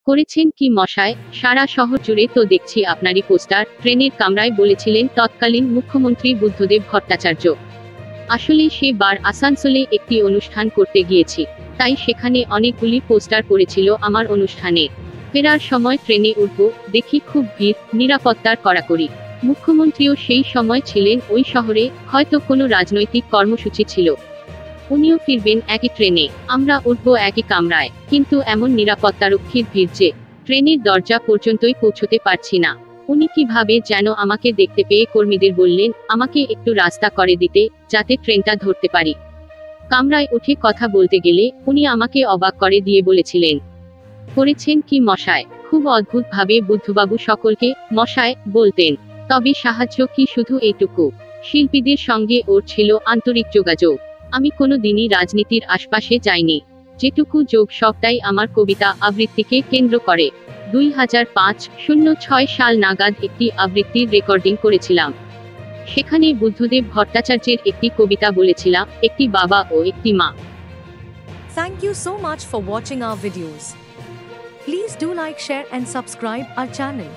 করেছেন কি মশায়? সারা শহর জুড়ে তো দেখছি আপনারই পোস্টার। ট্রেনের কামরায় বলেছিলেন তৎকালীন মুখ্যমন্ত্রী বুদ্ধদেব ভট্টাচার্য। আসলে সে বার আসানসোলে একটি অনুষ্ঠান করতে গিয়েছি, তাই সেখানে অনেকগুলি পোস্টার পড়েছিল আমার অনুষ্ঠানে। ফেরার সময় ট্রেনে উঠব, দেখি খুব ভিড়, নিরাপত্তার কড়াকড়ি। মুখ্যমন্ত্রীও সেই সময় ছিলেন ওই শহরে, হয়তো কোনো রাজনৈতিক কর্মসূচি ছিল। উনিও ফিরবেন একই ট্রেনে, আমরা উঠব একই কামরায়, কিন্তু এমন নিরাপত্তারক্ষীর ভিড় যে ট্রেনের দরজা পর্যন্তই পৌঁছতে পারছি না। উনি কিভাবে যেন আমাকে দেখতে পেয়ে কর্মীদের বললেন আমাকে একটু রাস্তা করে দিতে, যাতে ট্রেনটা ধরতে পারি। কামরায় উঠে কথা বলতে গেলে উনি আমাকে অবাক করে দিয়ে বলেছিলেন, করেছেন কি মশায়? খুব অদ্ভুতভাবে বুদ্ধবাবু সকলকে মশায় বলতেন। তবে সাহায্য কি শুধু এইটুকু? শিল্পীদের সঙ্গে ওর ছিল আন্তরিক যোগাযোগ। আমি কোনো দিনই রাজনীতির আশপাশে যাইনি। যেটুকু যোগ সবটাই আমার কবিতা আবৃত্তিকে কেন্দ্র করে। 2005-06 সাল নাগাদ একটি আবৃত্তির রেকর্ডিং করেছিলাম। সেখানে বুদ্ধদেব ভট্টাচার্যের একটি কবিতা বলেছিলাম, একটি বাবা ও একটি মা। Thank you so much for watching our videos. Please do like, share and subscribe our channel.